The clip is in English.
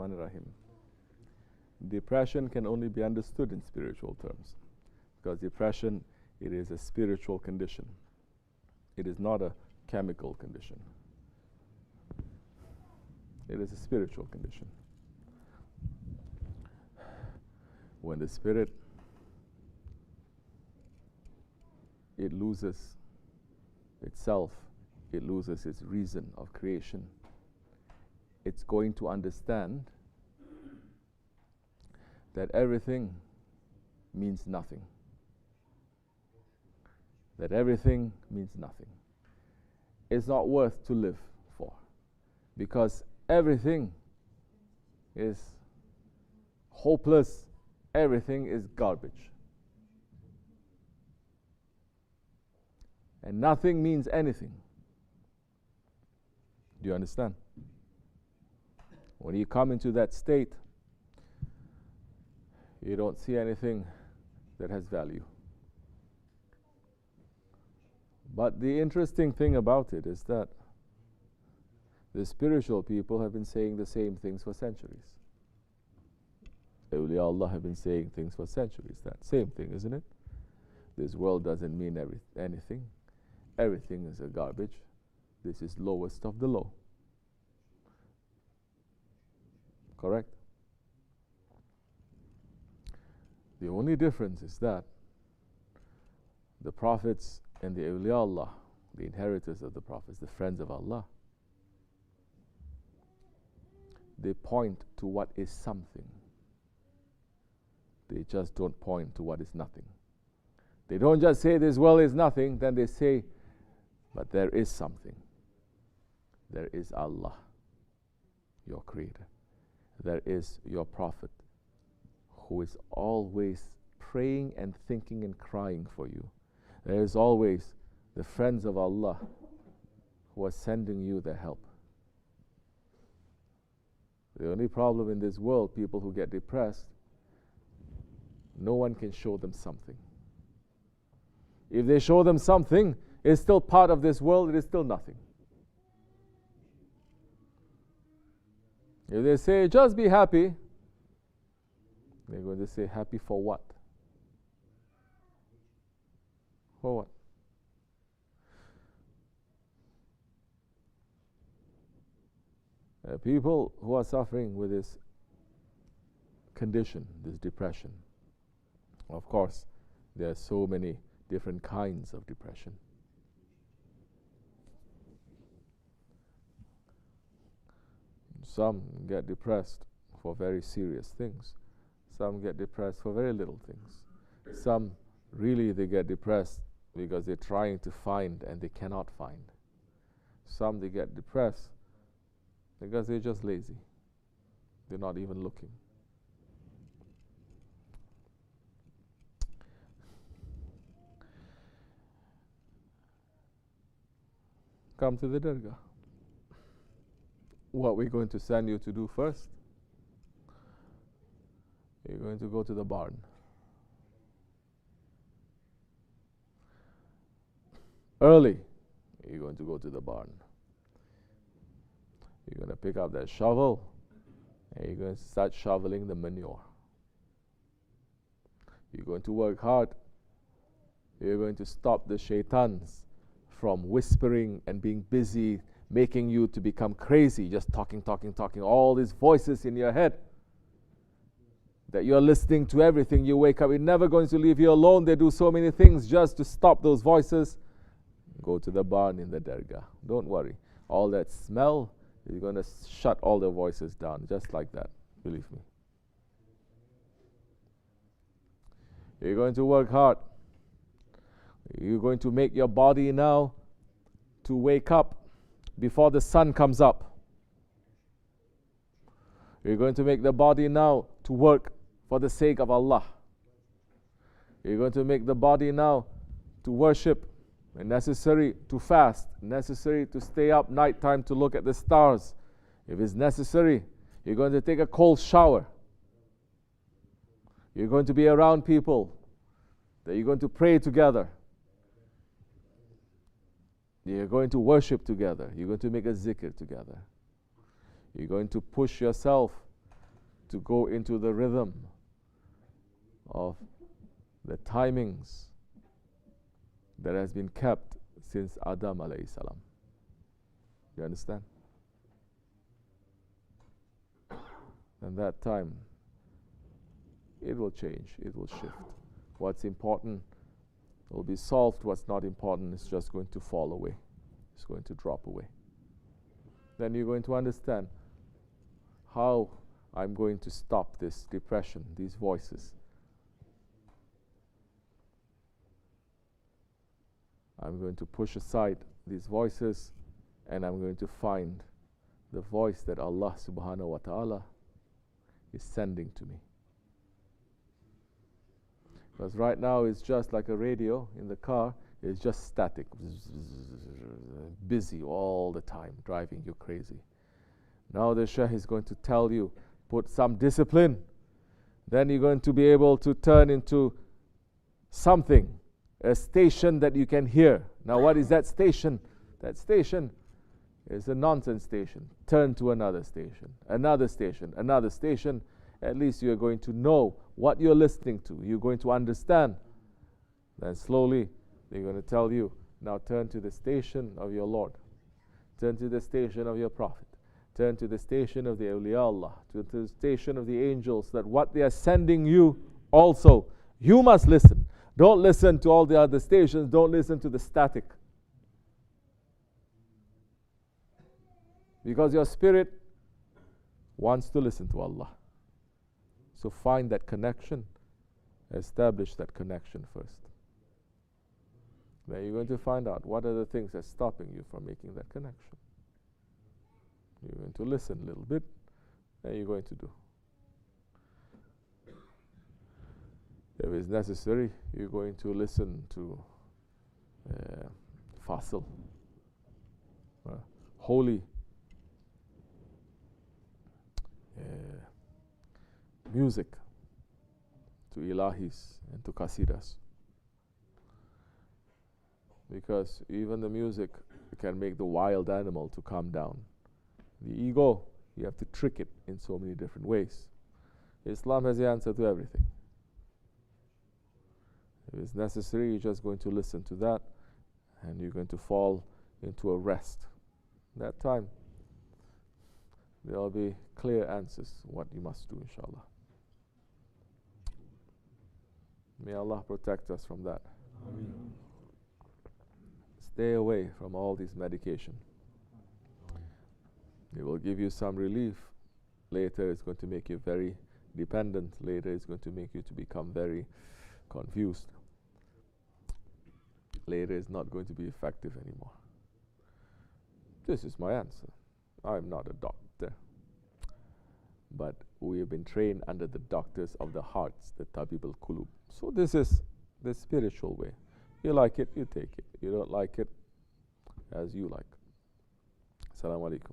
Bismillahirrahmanirrahim. Depression can only be understood in spiritual terms, because depression, it is a spiritual condition. It is not a chemical condition. It is a spiritual condition. When the spirit, it loses itself, it loses its reason of creation, it's going to understand that everything means nothing. That everything means nothing. It's not worth to live for, because everything is hopeless, everything is garbage. And nothing means anything. Do you understand? When you come into that state, you don't see anything that has value. But the interesting thing about it is that the spiritual people have been saying the same things for centuries. Awliya Allah have been saying things for centuries. That same thing, isn't it? This world doesn't mean anything. Everything is a garbage. This is lowest of the low. Correct? The only difference is that the prophets and the awliya Allah, the inheritors of the prophets, the friends of Allah, they point to what is something. They just don't point to what is nothing. They don't just say this world is nothing, then they say, but there is something. There is Allah, your creator. There is your prophet, who is always praying and thinking and crying for you. There is always the friends of Allah who are sending you their help. The only problem in this world, people who get depressed, no one can show them something. If they show them something, it's still part of this world, it is still nothing. If they say, just be happy, they're going to say, happy for what? For what? People who are suffering with this condition, this depression, of course, there are so many different kinds of depression. Some get depressed for very serious things. Some get depressed for very little things. Some really they get depressed because they're trying to find and they cannot find. Some they get depressed because they're just lazy. They're not even looking. Come to the Dargah. What we're going to send you to do first, you're going to go to the barn. Early, you're going to go to the barn. You're going to pick up that shovel and you're going to start shoveling the manure. You're going to work hard. You're going to stop the shaitans from whispering and being busy, making you to become crazy, just talking, all these voices in your head that you're listening to everything. You wake up, you're never going to leave you alone. They do so many things just to stop those voices. Go to the barn in the Dargah. Don't worry. All that smell is going to shut all the voices down, just like that. Believe me. You're going to work hard. You're going to make your body now to wake up before the sun comes up. You're going to make the body now to work for the sake of Allah. You're going to make the body now to worship, and necessary to fast, necessary to stay up nighttime to look at the stars. If it's necessary, you're going to take a cold shower. You're going to be around people that you're going to pray together. You're going to worship together. You're going to make a zikr together. You're going to push yourself to go into the rhythm of the timings that has been kept since Adam alayhi salam. You understand? And that time, it will change, it will shift. What's important will be solved, what's not important is just going to fall away. It's going to drop away. Then you're going to understand how I'm going to stop this depression, these voices. I'm going to push aside these voices, and I'm going to find the voice that Allah subhanahu wa ta'ala is sending to me. Because right now it's just like a radio in the car, it's just static, busy all the time, driving you crazy. Now the Shaykh is going to tell you, put some discipline, then you're going to be able to turn into something, a station that you can hear. Now what is that station? That station is a nonsense station. Turn to another station, another station, another station. At least you're going to know what you're listening to. You're going to understand. Then slowly they're going to tell you, now turn to the station of your Lord. Turn to the station of your Prophet. Turn to the station of the awliya Allah. To the station of the angels, that what they are sending you also, you must listen. Don't listen to all the other stations. Don't listen to the static. Because your spirit wants to listen to Allah. So find that connection, establish that connection first. Then you're going to find out what are the things that's stopping you from making that connection. You're going to listen a little bit, then you're going to do. If it's necessary, you're going to listen to fasil, holy music, to ilahis and to qasidas. Because even the music can make the wild animal to calm down. The ego, you have to trick it in so many different ways. Islam has the answer to everything. If it's necessary, you're just going to listen to that, and you're going to fall into a rest. That time, there will be clear answers what you must do, inshallah. May Allah protect us from that. Ameen. Stay away from all these medication. It will give you some relief. Later it's going to make you very dependent. Later it's going to make you to become very confused. Later it's not going to be effective anymore. This is my answer. I'm not a doctor. But we have been trained under the doctors of the hearts, the Tabib al-Qulub. So this is the spiritual way. You like it, you take it. You don't like it, as you like. Assalamu alaikum.